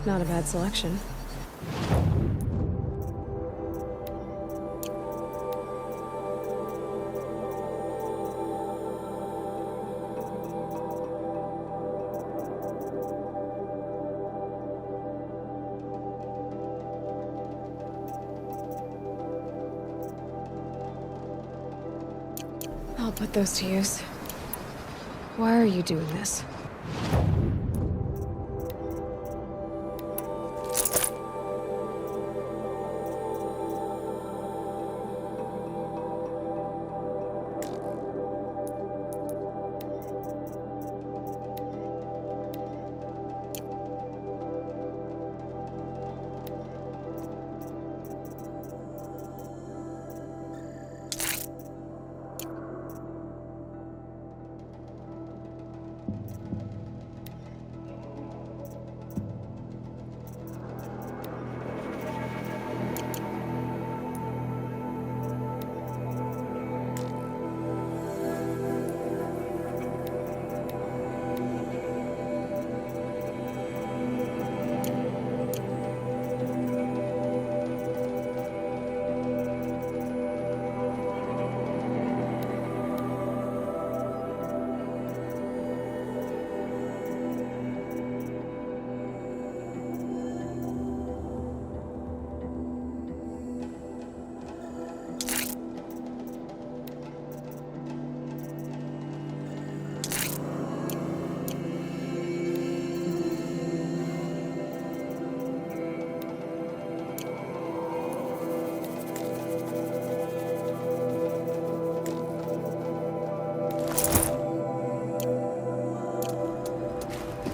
Not a bad selection. I'll put those to use. Why are you doing this?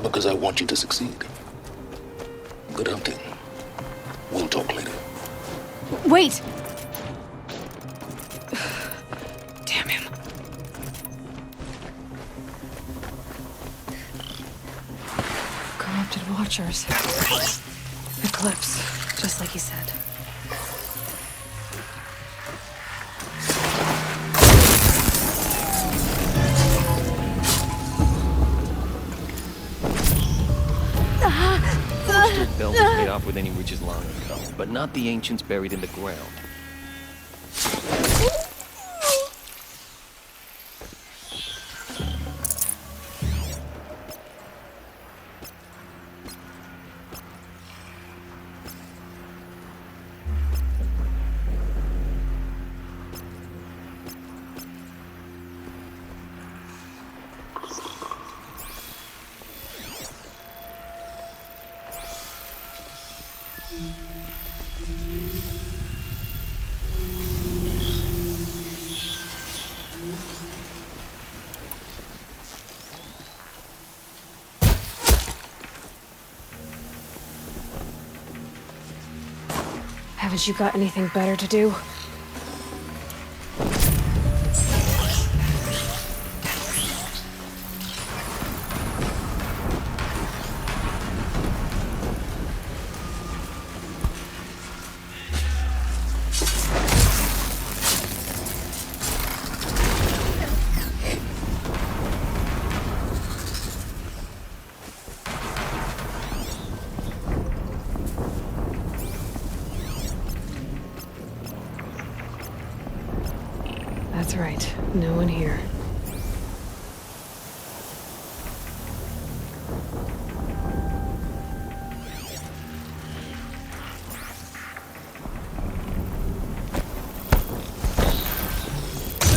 Because I want you to succeed. Good hunting. We'll talk later. Wait! Damn him. Corrupted Watchers. Eclipse, just like he said. Bell was paid off with any riches long ago, but not the ancients buried in the ground. Haven't you got anything better to do? That's right. No one here.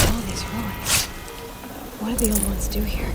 All these ruins. What did the old ones do here?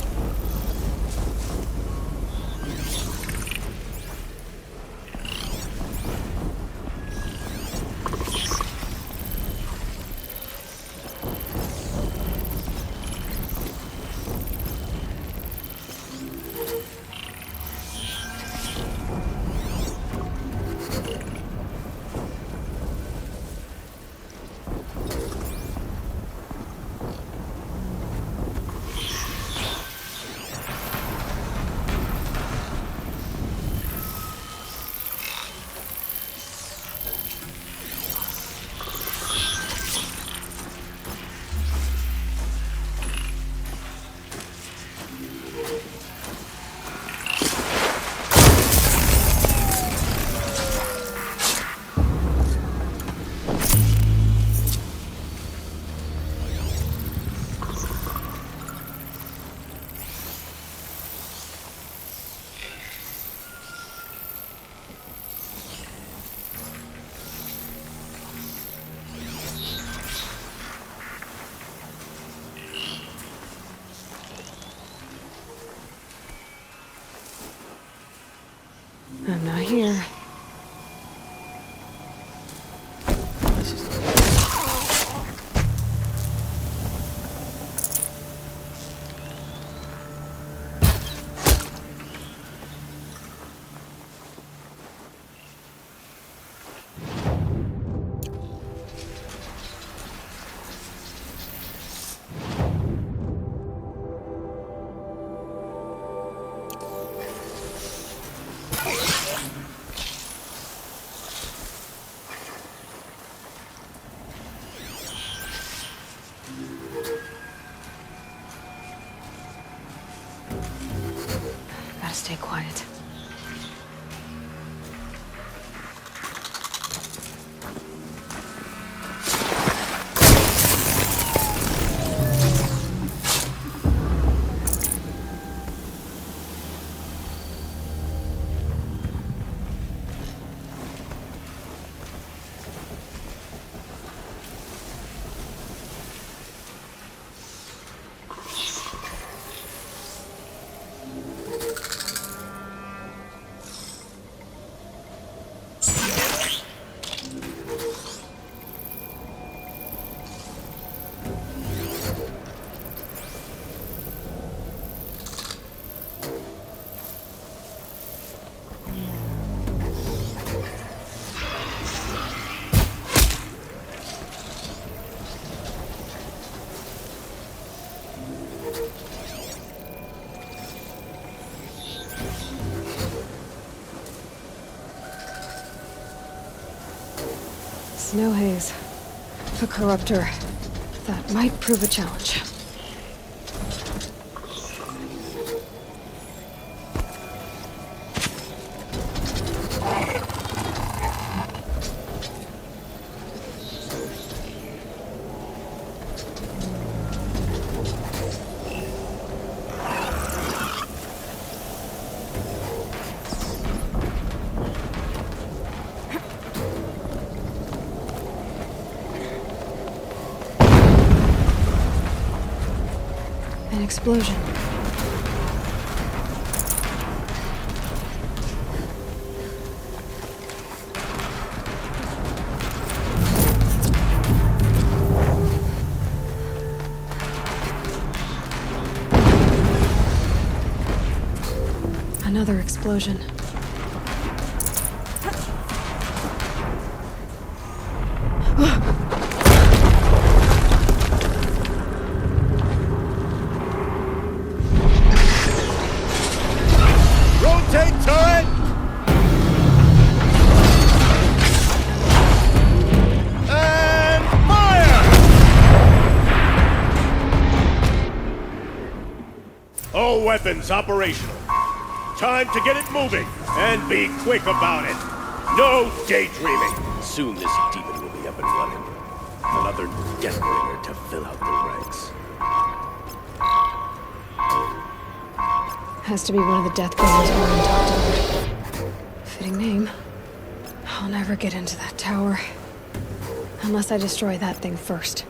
I'm not here. This is the Gotta stay quiet. Snow haze. A corruptor. That might prove a challenge. An explosion. Another explosion. Rotate turret! And fire! All weapons operational. Time to get it moving, and be quick about it. No daydreaming. Soon this demon will be up and running. Another Deathbringer to fill out the ranks. Has to be one of the Deathbringers Warren talked about. Fitting name. I'll never get into that tower. Unless I destroy that thing first.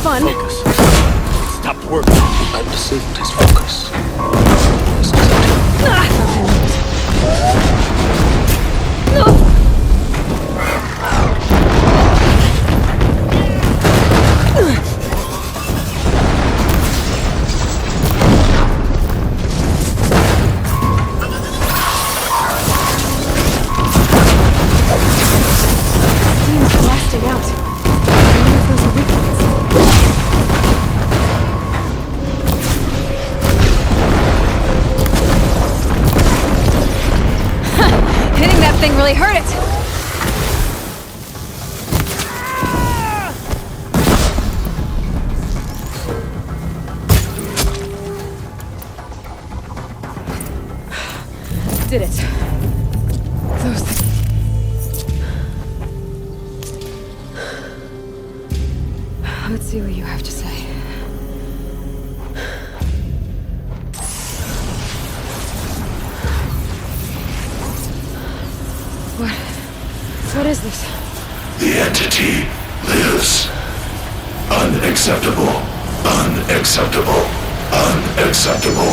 Fun. focus. It stopped working. I've disabled his focus. This Seems blasting out. I wonder if those are weak points. did it. Those things. Let's see what you have to say. What is this? The entity lives. Unacceptable. Unacceptable. Unacceptable.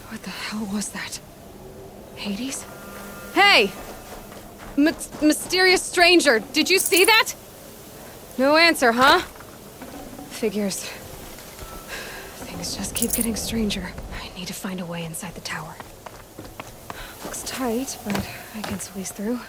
What the hell was that? Hades? Hey! Mysterious stranger, did you see that? No answer, huh? Figures. Things just keep getting stranger. I need to find a way inside the tower. Looks tight, but I can squeeze through.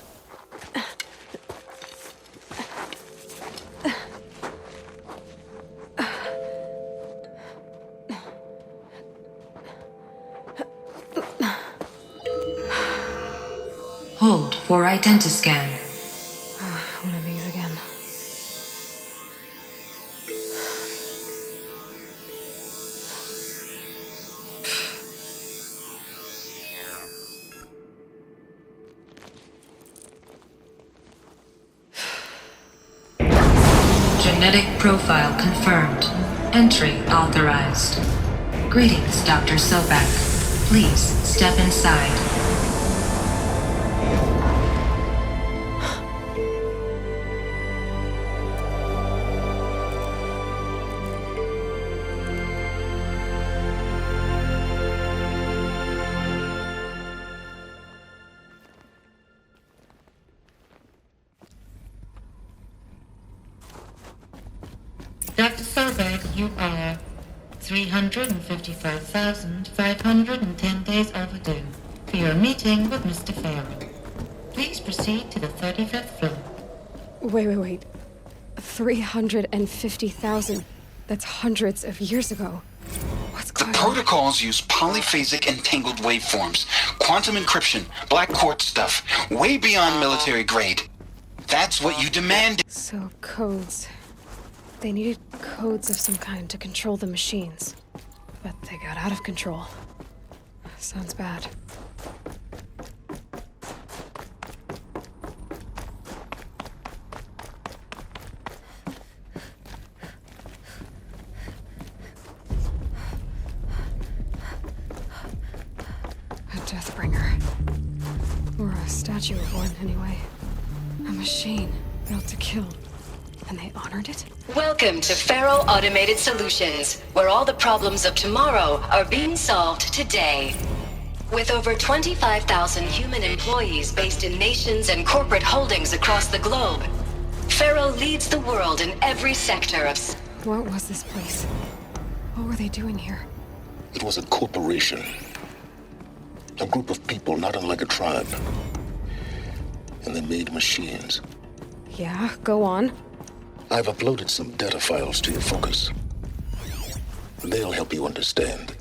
Hold for identiscan. One of these again. Genetic profile confirmed. Entry authorized. Greetings, Dr. Sobek. Please step inside. Dr. Sobek, you are 355,510 days overdue for your meeting with Mr. Farrell. Please proceed to the 35th floor. Wait. 350,000. That's hundreds of years ago. What's The going on? protocols use polyphasic entangled waveforms, quantum encryption, black quartz stuff, way beyond military grade. That's what you demanded. So, codes. They needed codes of some kind to control the machines. But they got out of control. Sounds bad. A Deathbringer. Or a statue of one, anyway. A machine built to kill. And they honored it? Welcome to Faro Automated Solutions, where all the problems of tomorrow are being solved today. With over 25,000 human employees based in nations and corporate holdings across the globe, Faro leads the world in every sector of... What was this place? What were they doing here? It was a corporation. A group of people not unlike a tribe. And they made machines. Yeah, go on. I've uploaded some data files to your focus. They'll help you understand.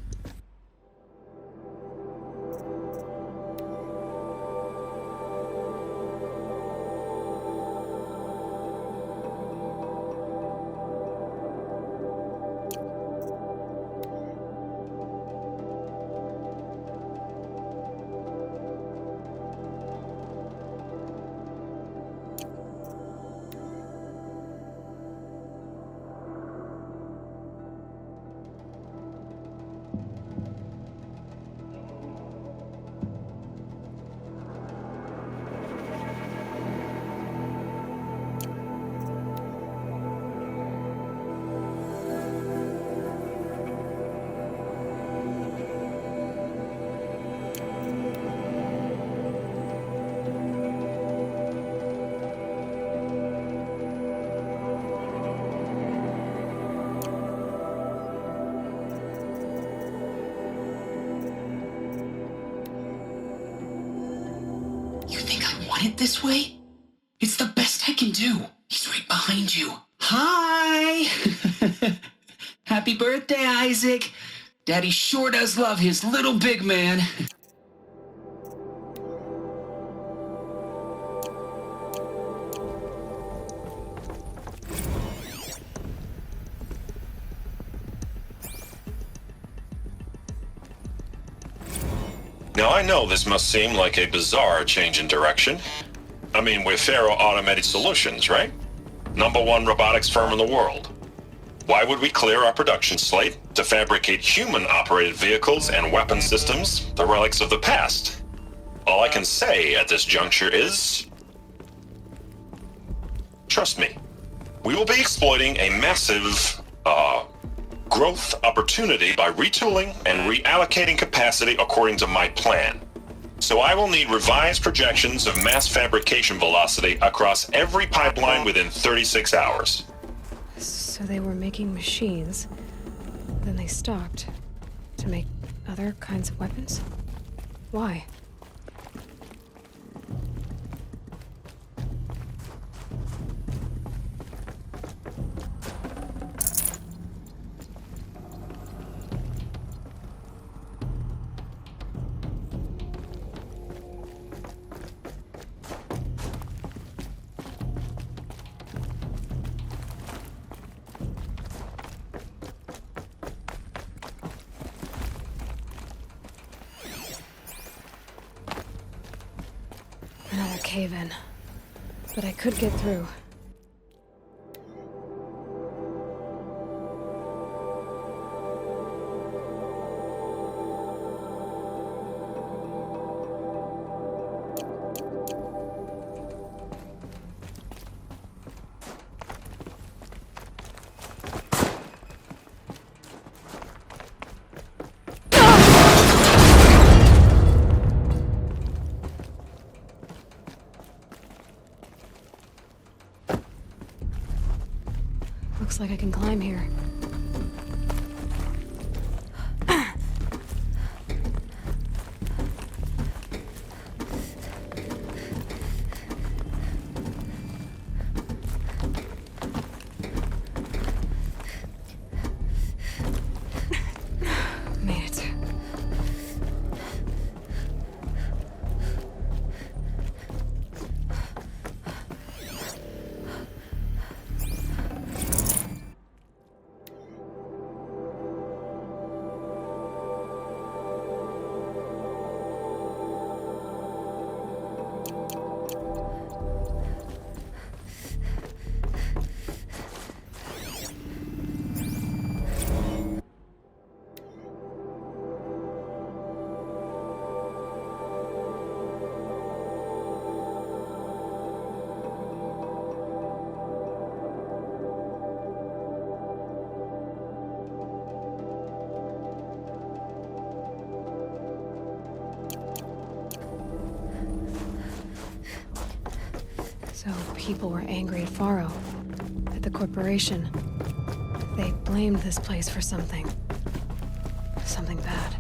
It this way? It's the best I can do. He's right behind you. Hi! Happy birthday, Isaac. Daddy sure does love his little big man. Now, I know this must seem like a bizarre change in direction. I mean, we're Faro Automated Solutions, right? #1 robotics firm in the world. Why would we clear our production slate to fabricate human-operated vehicles and weapon systems, the relics of the past? All I can say at this juncture is... trust me. We will be exploiting a massive, growth opportunity by retooling and reallocating capacity according to my plan. So I will need revised projections of mass fabrication velocity across every pipeline within 36 hours. So they were making machines, then they stopped to make other kinds of weapons? Why? Another cave-in. But I could get through. Looks like I can climb here. Made it. So people were angry at Faro, at the corporation. They blamed this place for something. Something bad.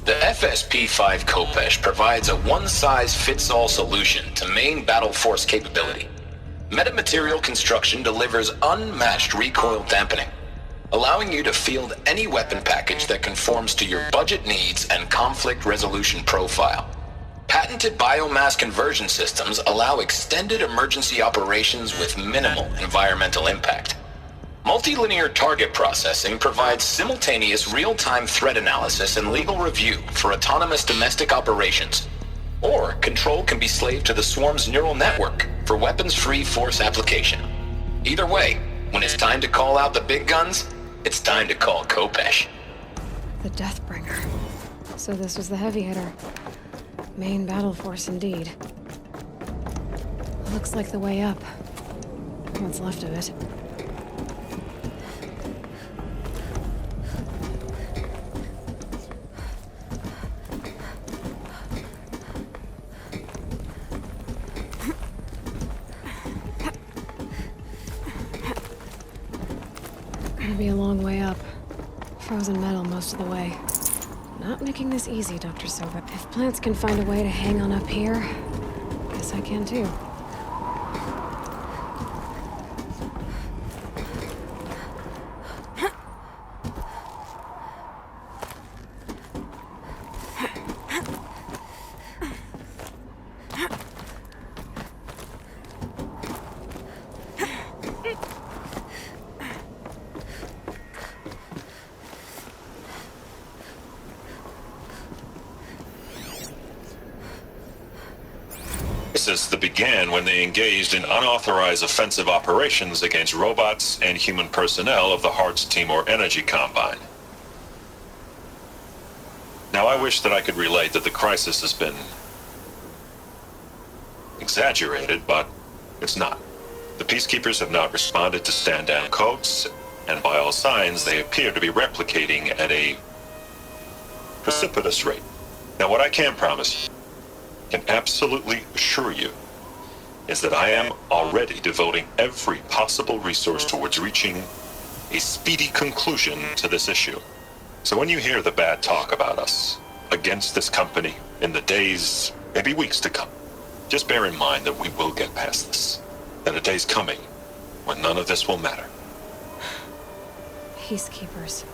The FSP-5 Khopesh provides a one-size-fits-all solution to main battle force capability. Metamaterial construction delivers unmatched recoil dampening, allowing you to field any weapon package that conforms to your budget needs and conflict resolution profile. Patented biomass conversion systems allow extended emergency operations with minimal environmental impact. Multilinear target processing provides simultaneous real-time threat analysis and legal review for autonomous domestic operations. Or control can be slaved to the swarm's neural network for weapons-free force application. Either way, when it's time to call out the big guns, it's time to call Khopesh. The Deathbringer. So this was the heavy hitter. Main battle force indeed. Looks like the way up. What's left of it. Gonna be a long way up. Frozen metal most of the way. Not making this easy, Dr. Sobek. If plants can find a way to hang on up here, guess I can too. crisis that began when they engaged in unauthorized offensive operations against robots and human personnel of the Hearts Timor Energy Combine. Now, I wish that I could relate that the crisis has been exaggerated, but it's not. The Peacekeepers have not responded to stand-down codes, and by all signs, they appear to be replicating at a precipitous rate. Now, what I can promise you, can absolutely assure you, is that I am already devoting every possible resource towards reaching a speedy conclusion to this issue. So when you hear the bad talk about us against this company in the days, maybe weeks to come, just bear in mind that we will get past this. That a day's coming when none of this will matter. Peacekeepers.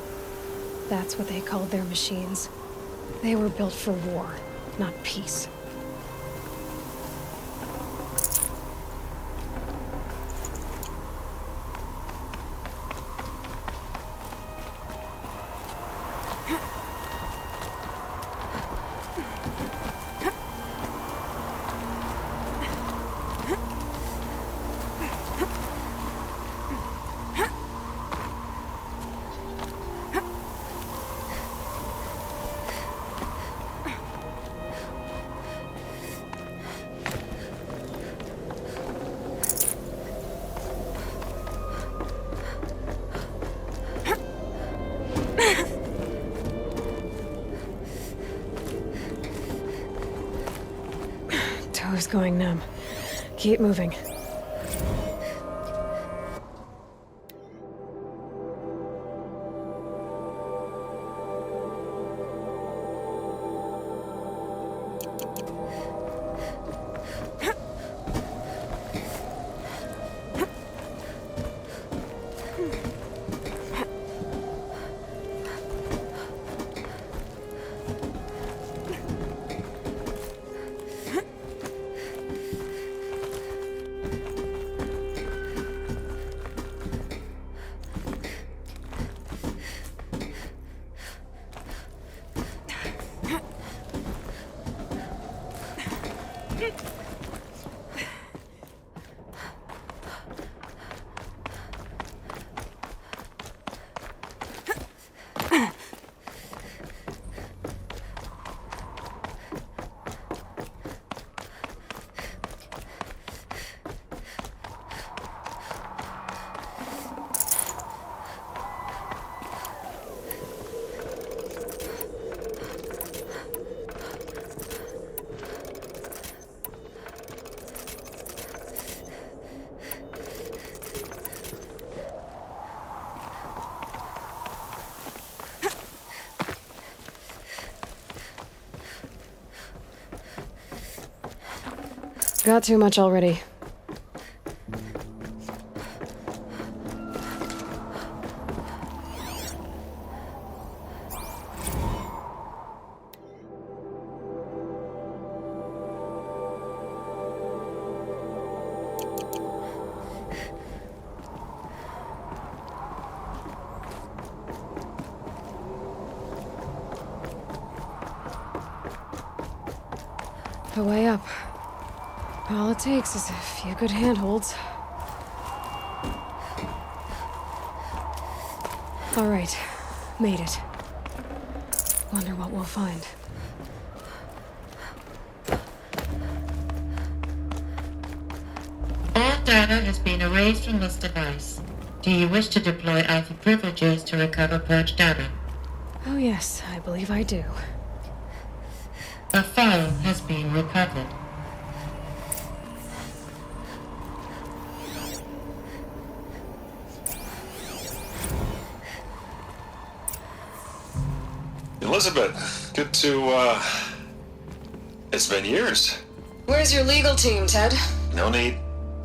That's what they called their machines. They were built for war, not peace. Toe's going numb. Keep moving. Got too much already. The way up. All it takes is a few good handholds. All right, made it. Wonder what we'll find. All data has been erased from this device. Do you wish to deploy Alpha privileges to recover purged data? Oh yes, I believe I do. A file has been recovered. Elizabeth, good to, it's been years. Where's your legal team, Ted? No need.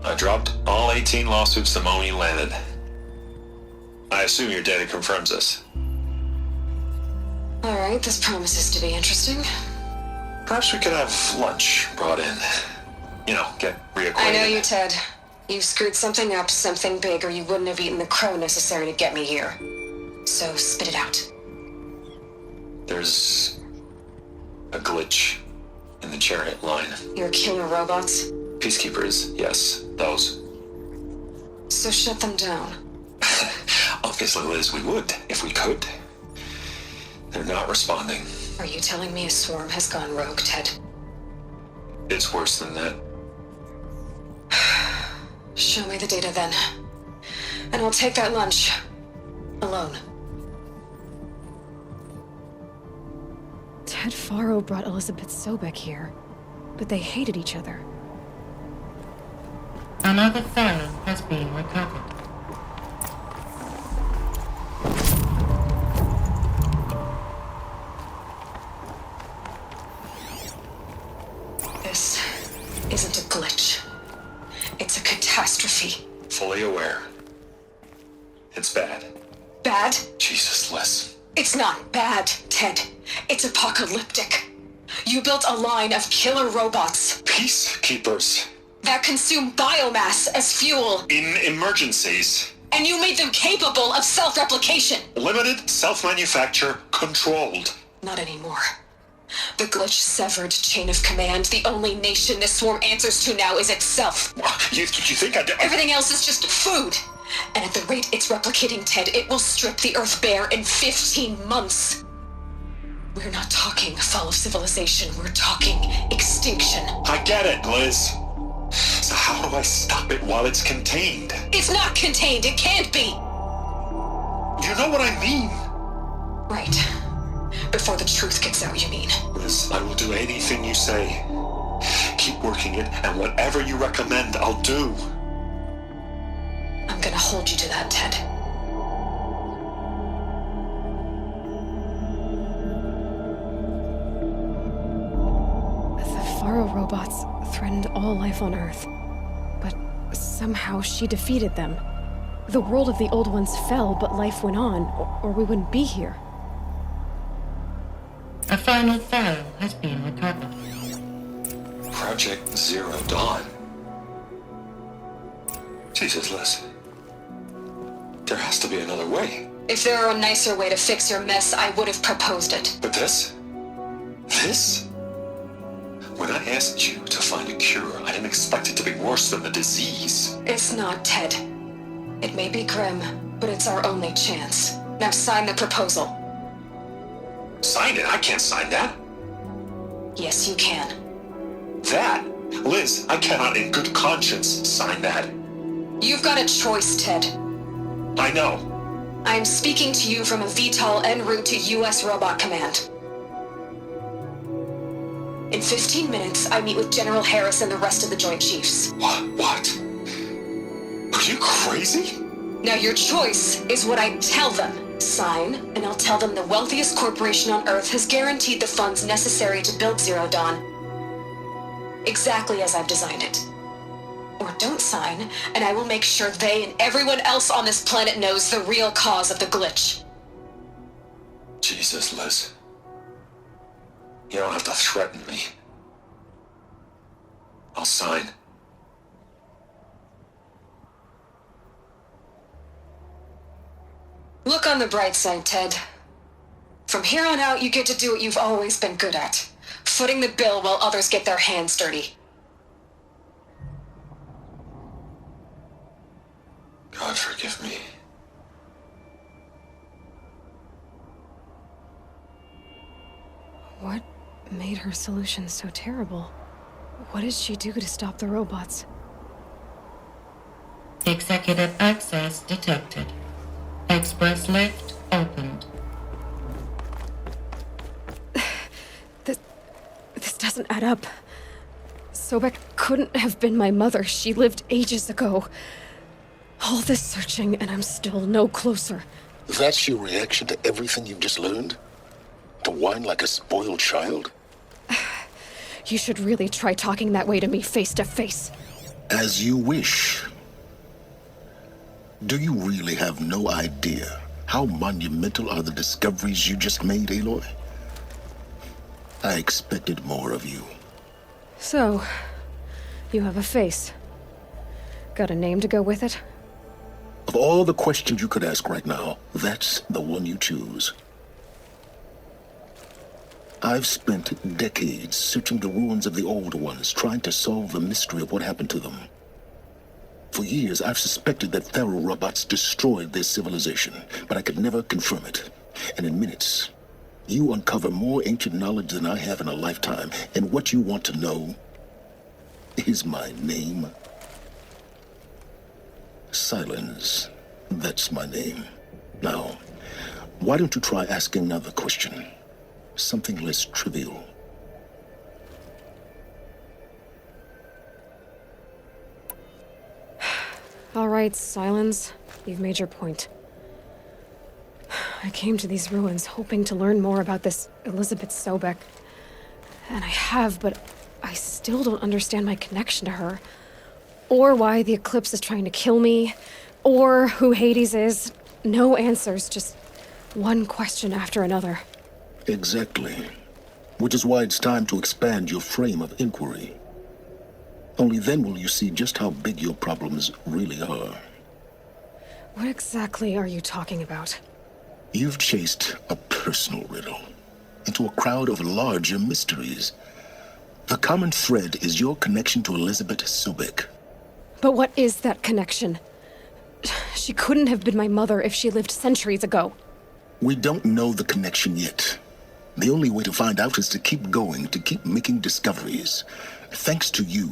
I dropped all 18 lawsuits the moment you landed. I assume your data confirms this. All right, this promises to be interesting. Perhaps we could have lunch brought in. You know, get reacquainted. I know you, Ted. You screwed something up, something big, or you wouldn't have eaten the crow necessary to get me here. So spit it out. There's a glitch In the chariot line. Your killer robots? Peacekeepers, yes, those. So shut them down. Obviously, Liz, we would, if we could. They're not responding. Are you telling me a swarm has gone rogue, Ted? It's worse than that. Show me the data then. And I'll take that lunch. Alone. Ted Faro brought Elizabeth Sobek here, but they hated each other. Another file has been recovered. This isn't a glitch. It's a catastrophe. Fully aware. It's bad. Bad? Jesus, Liz. It's not bad, Ted. It's apocalyptic. You built a line of killer robots. Peacekeepers. That consume biomass as fuel. In emergencies. And you made them capable of self-replication. Limited, self-manufacture, controlled. Not anymore. The glitch severed chain of command. The only nation this swarm answers to now is itself. You think I... Everything else is just food. And at the rate it's replicating, Ted, it will strip the Earth bare in 15 months. We're not talking fall of civilization. We're talking extinction. I get it, Liz. So how do I stop it while it's contained? It's not contained. It can't be. You know what I mean. Right. Before the truth gets out, you mean? Liz, I will do anything you say. Keep working it, and whatever you recommend, I'll do. I'm gonna hold you to that, Ted. The Faro robots threatened all life on Earth. But somehow she defeated them. The world of the old ones fell, but life went on, or we wouldn't be here. A final file has been recovered. Project Zero Dawn. Jesus, Liz. There has to be another way. If there were a nicer way to fix your mess, I would have proposed it. But this? This? When I asked you to find a cure, I didn't expect it to be worse than the disease. It's not, Ted. It may be grim, but it's our only chance. Now sign the proposal. Sign it? I can't sign that. Yes, you can. That? Liz, I cannot in good conscience sign that. You've got a choice, Ted. I know. I'm speaking to you from a VTOL en route to U.S. Robot Command. In 15 minutes, I meet with General Harris and the rest of the Joint Chiefs. What? Are you crazy? Now your choice is what I tell them. Sign, and I'll tell them the wealthiest corporation on Earth has guaranteed the funds necessary to build Zero Dawn. Exactly as I've designed it. Or don't sign, and I will make sure they and everyone else on this planet knows the real cause of the glitch. Jesus, Liz. You don't have to threaten me. I'll sign. Look on the bright side, Ted. From here on out, you get to do what you've always been good at. Footing the bill while others get their hands dirty. God forgive me. What made her solution so terrible? What did she do to stop the robots? Executive access detected. Express lift opened. This doesn't add up. Sobek couldn't have been my mother. She lived ages ago. All this searching, and I'm still no closer. That's your reaction to everything you've just learned? To whine like a spoiled child? You should really try talking that way to me face to face. As you wish. Do you really have no idea how monumental are the discoveries you just made, Aloy? I expected more of you. So, you have a face. Got a name to go with it? Of all the questions you could ask right now, that's the one you choose. I've spent decades searching the ruins of the old ones, trying to solve the mystery of what happened to them. For years, I've suspected that Pharaoh robots destroyed their civilization, but I could never confirm it. And in minutes, you uncover more ancient knowledge than I have in a lifetime. And what you want to know is my name. Silence. That's my name. Now, why don't you try asking another question? Something less trivial. All right, Silence. You've made your point. I came to these ruins hoping to learn more about this Elizabeth Sobek. And I have, but I still don't understand my connection to her. Or why the Eclipse is trying to kill me. Or who Hades is. No answers, just one question after another. Exactly. Which is why it's time to expand your frame of inquiry. Only then will you see just how big your problems really are. What exactly are you talking about? You've chased a personal riddle into a crowd of larger mysteries. The common thread is your connection to Elizabeth Sobek. But what is that connection? She couldn't have been my mother if she lived centuries ago. We don't know the connection yet. The only way to find out is to keep going, to keep making discoveries. Thanks to you,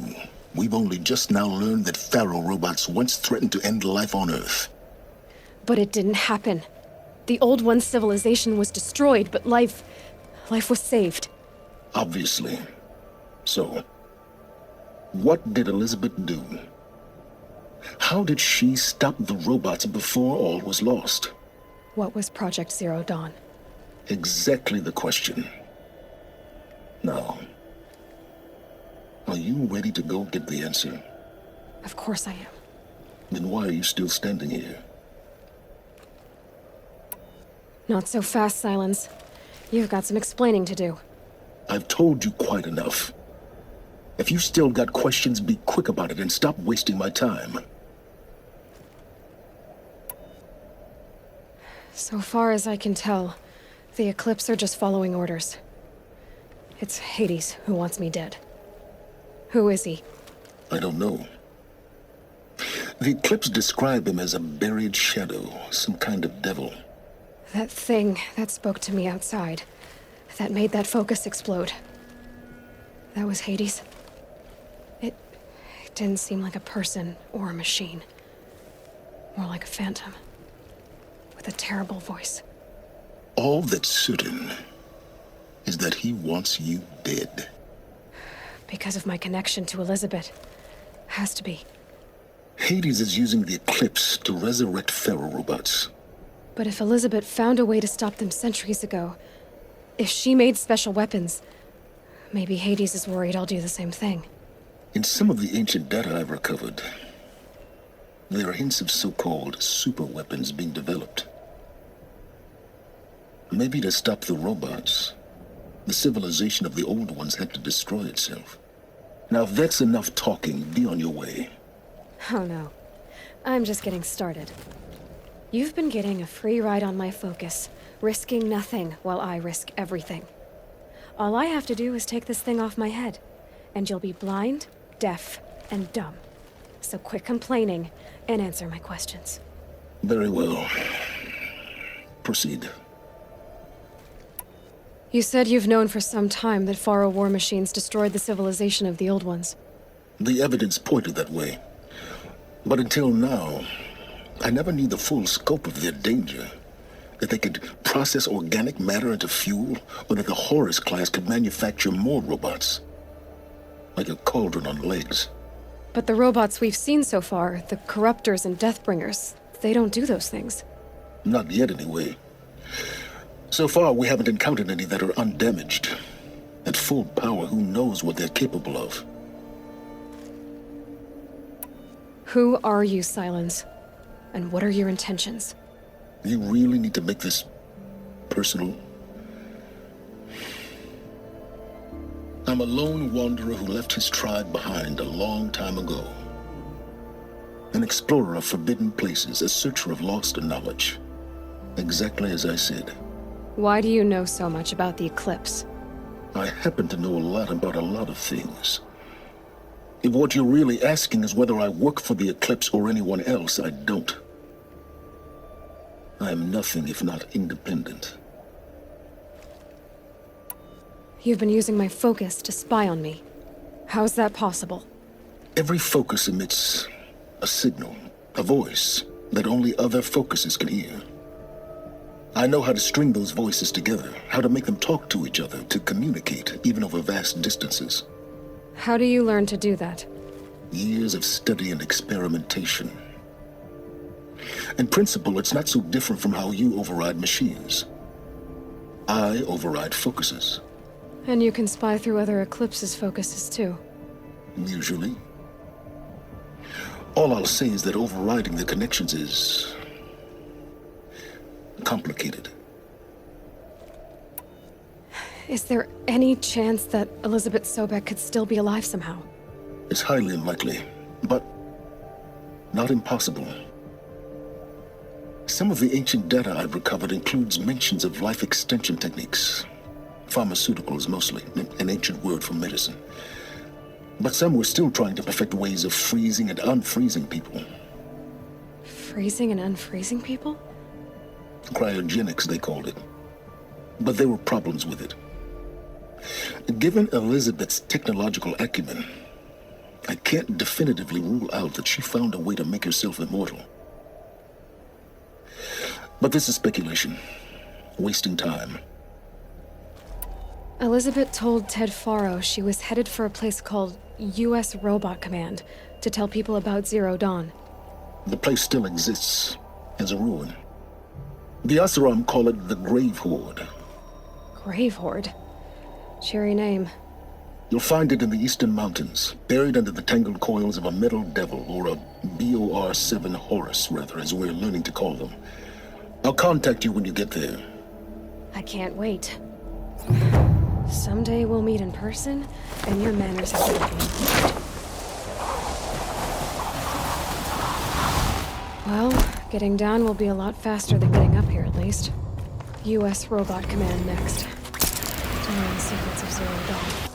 we've only just now learned that Pharaoh robots once threatened to end life on Earth. But it didn't happen. The Old One's civilization was destroyed, but life was saved. Obviously. So, what did Elizabeth do? How did she stop the robots before all was lost? What was Project Zero Dawn? Exactly the question. Now, are you ready to go get the answer? Of course I am. Then why are you still standing here? Not so fast, Silence. You've got some explaining to do. I've told you quite enough. If you've still got questions, be quick about it and stop wasting my time. So far as I can tell, the Eclipse are just following orders. It's Hades who wants me dead. Who is he? I don't know. The Eclipse describe him as a buried shadow, some kind of devil. That thing that spoke to me outside, that made that focus explode. That was Hades. It didn't seem like a person or a machine. More like a phantom. With a terrible voice. All that's certain is that he wants you dead. Because of my connection to Elizabeth. Has to be. Hades is using the Eclipse to resurrect Pharaoh robots. But if Elizabeth found a way to stop them centuries ago, if she made special weapons, maybe Hades is worried I'll do the same thing. In some of the ancient data I've recovered, there are hints of so-called super weapons being developed. Maybe to stop the robots, the civilization of the old ones had to destroy itself. Now if that's enough talking, be on your way. Oh no. I'm just getting started. You've been getting a free ride on my focus, risking nothing while I risk everything. All I have to do is take this thing off my head, and you'll be blind, deaf, and dumb. So quit complaining and answer my questions. Very well. Proceed. You said you've known for some time that Pharaoh war machines destroyed the civilization of the old ones. The evidence pointed that way. But until now, I never knew the full scope of their danger. That they could process organic matter into fuel, or that the Horus class could manufacture more robots. Like a cauldron on legs. But the robots we've seen so far, the Corruptors and Deathbringers, they don't do those things. Not yet, anyway. So far, we haven't encountered any that are undamaged. At full power, who knows what they're capable of? Who are you, Silence? And what are your intentions? You really need to make this personal? I'm a lone wanderer who left his tribe behind a long time ago. An explorer of forbidden places, a searcher of lost knowledge. Exactly as I said. Why do you know so much about the Eclipse? I happen to know a lot about a lot of things. If what you're really asking is whether I work for the Eclipse or anyone else, I don't. I am nothing if not independent. You've been using my focus to spy on me. How is that possible? Every focus emits a signal, a voice, that only other focuses can hear. I know how to string those voices together, how to make them talk to each other, to communicate, even over vast distances. How do you learn to do that? Years of study and experimentation. In principle, it's not so different from how you override machines. I override focuses. And you can spy through other Eclipse's focuses too. Usually. All I'll say is that overriding the connections is complicated. Is there any chance that Elizabeth Sobek could still be alive somehow? It's highly unlikely, but not impossible. Some of the ancient data I've recovered includes mentions of life extension techniques. Pharmaceuticals mostly, an ancient word for medicine. But some were still trying to perfect ways of freezing and unfreezing people. Freezing and unfreezing people? Cryogenics, they called it. But there were problems with it. Given Elizabeth's technological acumen, I can't definitively rule out that she found a way to make herself immortal. But this is speculation, wasting time. Elizabeth told Ted Faro she was headed for a place called U.S. Robot Command to tell people about Zero Dawn. The place still exists as a ruin. The Asuram call it the Grave Horde. Grave Horde? Cheery name. You'll find it in the Eastern Mountains, buried under the tangled coils of a metal devil, or a BOR-7 Horus, rather, as we're learning to call them. I'll contact you when you get there. I can't wait. Someday we'll meet in person, and your manners have to be improved. Well, getting down will be a lot faster than getting up here, at least. U.S. Robot Command next. To learn the secrets of Zero Dawn.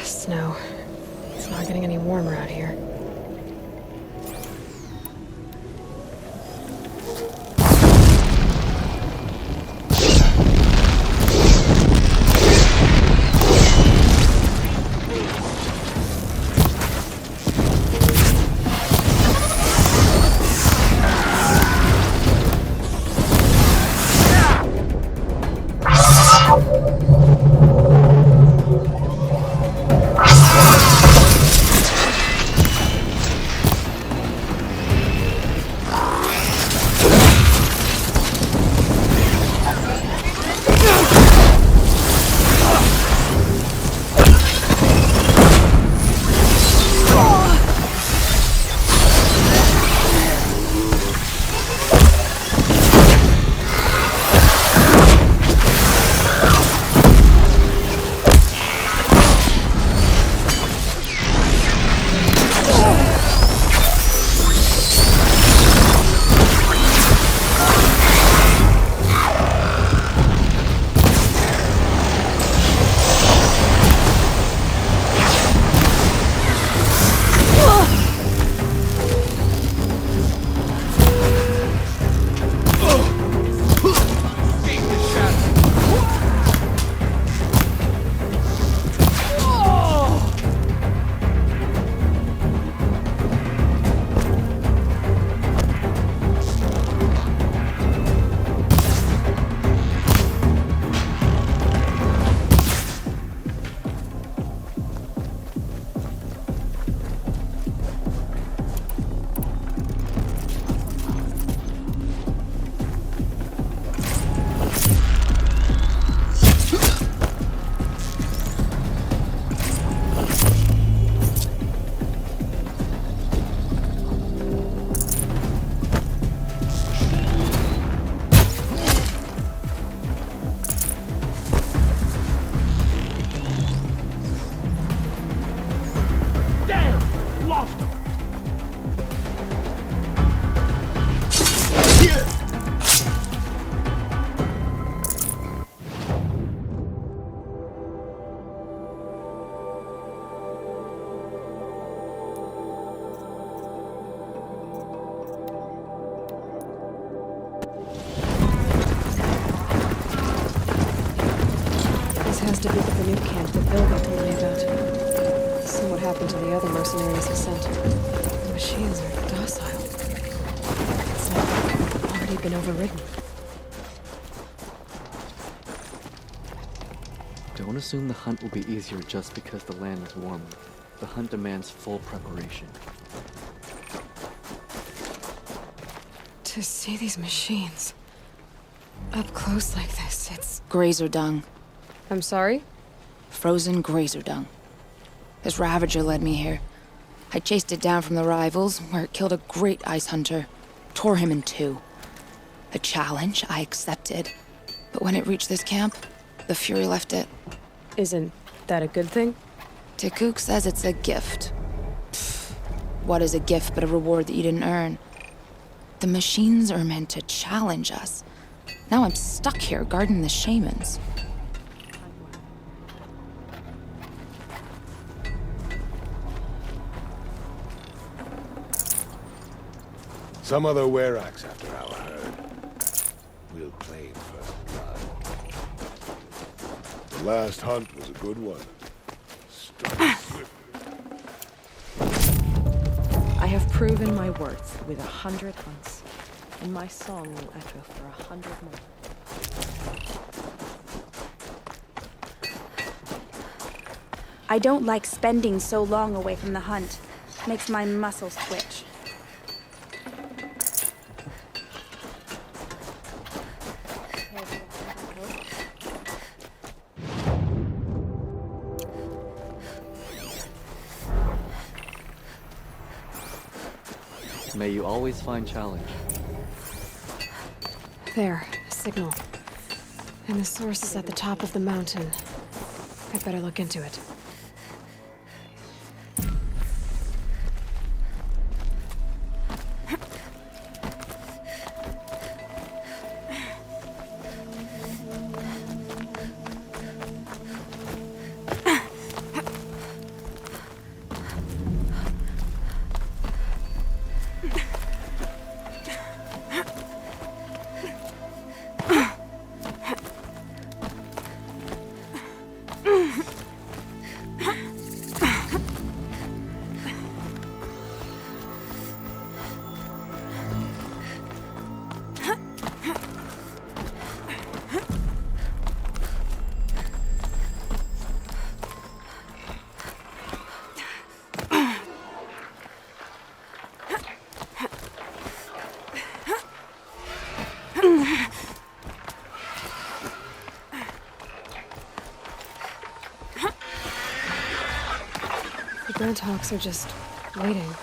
Snow. It's not getting any warmer out here. happened to the other mercenaries he sent. The machines are docile. It's like they've already been overridden. Don't assume the hunt will be easier just because the land is warmer. The hunt demands full preparation. To see these machines up close like this, it's... Grazer dung. I'm sorry? Frozen grazer dung. This Ravager led me here. I chased it down from the rivals, where it killed a great ice hunter. Tore him in two. The challenge I accepted. But when it reached this camp, the Fury left it. Isn't that a good thing? Tikuk says it's a gift. Pfft, what is a gift but a reward that you didn't earn? The machines are meant to challenge us. Now I'm stuck here guarding the shamans. Some other were-axe after our herd. We'll claim first blood. The last hunt was a good one. Struck swiftly. I have proven my worth with 100 hunts, and my song will echo for 100 more. I don't like spending so long away from the hunt. Makes my muscles twitch. May you always find challenge. There, a signal. And the source is at the top of the mountain. I'd better look into it. Groundhogs are just waiting.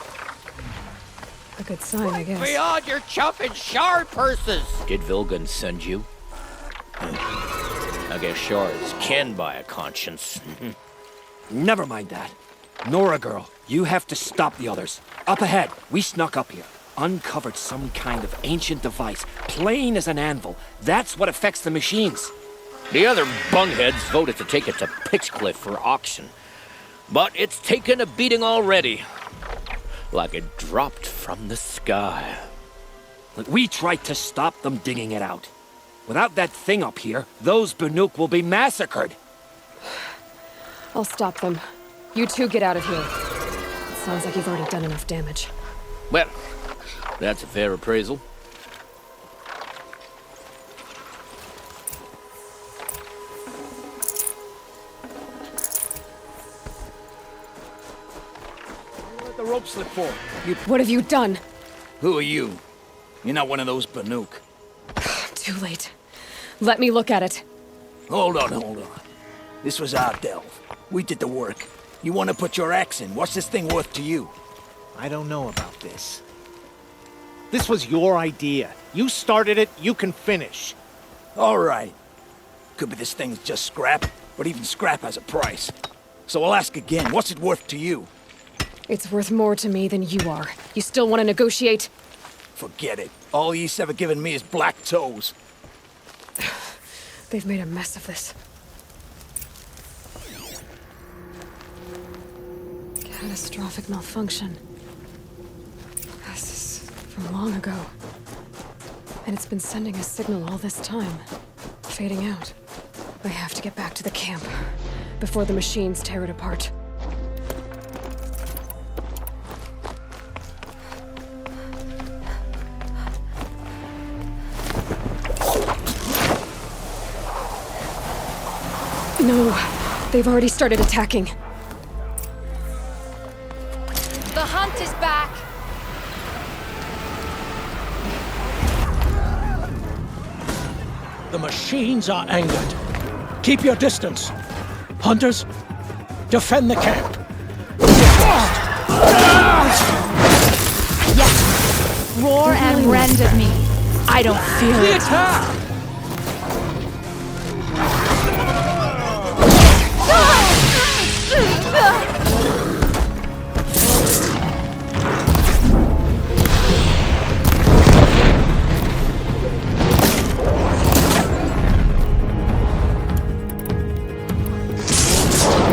A good sign, I guess. Beyond your chuffing shard purses! Did Vilgan send you? I guess shards can buy a conscience. Never mind that. Nora girl, you have to stop the others. Up ahead, we snuck up here. Uncovered some kind of ancient device, plain as an anvil. That's what affects the machines. The other bungheads voted to take it to Pixcliff for auction. But it's taken a beating already. Like it dropped from the sky. Look, we tried to stop them digging it out. Without that thing up here, those Banuk will be massacred. I'll stop them. You two get out of here. It sounds like you've already done enough damage. Well, that's a fair appraisal. Let the rope slip forward. What have you done? Who are you? You're not one of those Banuk. Too late. Let me look at it. Hold on. This was our delve. We did the work. You want to put your axe in? What's this thing worth to you? I don't know about this. This was your idea. You started it, you can finish. All right. Could be this thing's just scrap, but even scrap has a price. So I'll ask again, what's it worth to you? It's worth more to me than you are. You still want to negotiate? Forget it. All ye's ever given me is black toes. They've made a mess of this. Catastrophic malfunction. This is from long ago. And it's been sending a signal all this time. Fading out. I have to get back to the camp before the machines tear it apart. No, they've already started attacking. The hunt is back! The machines are angered. Keep your distance. Hunters, defend the camp. Yes! Roar and rend at me. I don't fear The it. attack!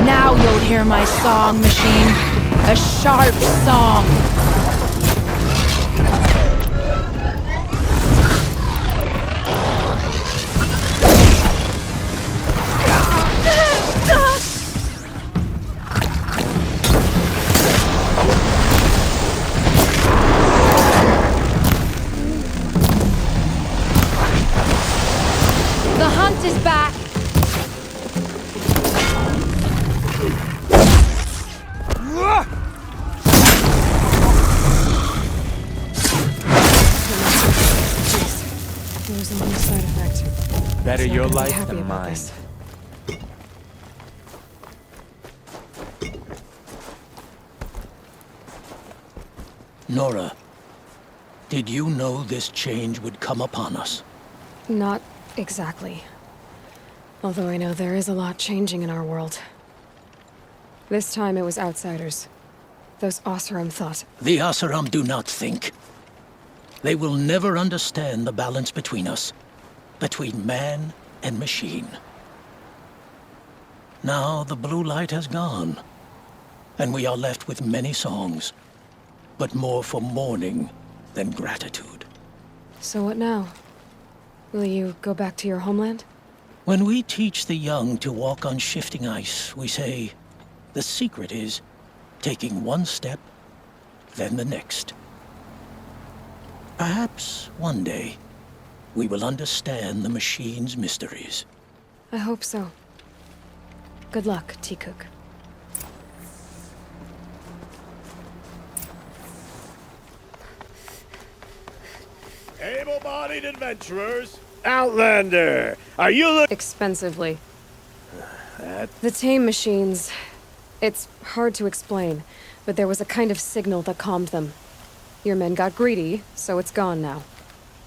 Now you'll hear my song, machine. A sharp song. The hunt is back. There was a new side effect. Better your Not gonna be life happy than about mine. this. Nora, did you know this change would come upon us? Not exactly. Although I know there is a lot changing in our world. This time it was outsiders. Those Oseram thought. The Oseram do not think. They will never understand the balance between us, between man and machine. Now the blue light has gone, and we are left with many songs, but more for mourning than gratitude. So what now? Will you go back to your homeland? When we teach the young to walk on shifting ice, we say, the secret is taking one step, then the next. Perhaps one day, we will understand the machine's mysteries. I hope so. Good luck, T-Cook. Able-bodied adventurers. Outlander, are you expensively? The tame machines. It's hard to explain, but there was a kind of signal that calmed them. Your men got greedy, so it's gone now.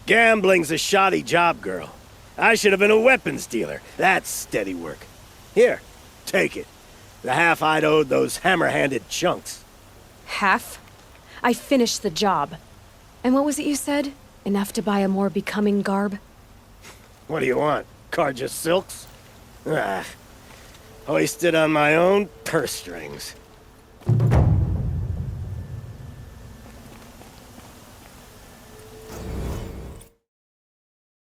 Gambling's a shoddy job, girl. I should have been a weapons dealer. That's steady work. Here, take it. The half I'd owed those hammer-handed chunks. Half? I finished the job. And what was it you said? Enough to buy a more becoming garb? What do you want? Carja silks? Ah, hoisted on my own purse strings.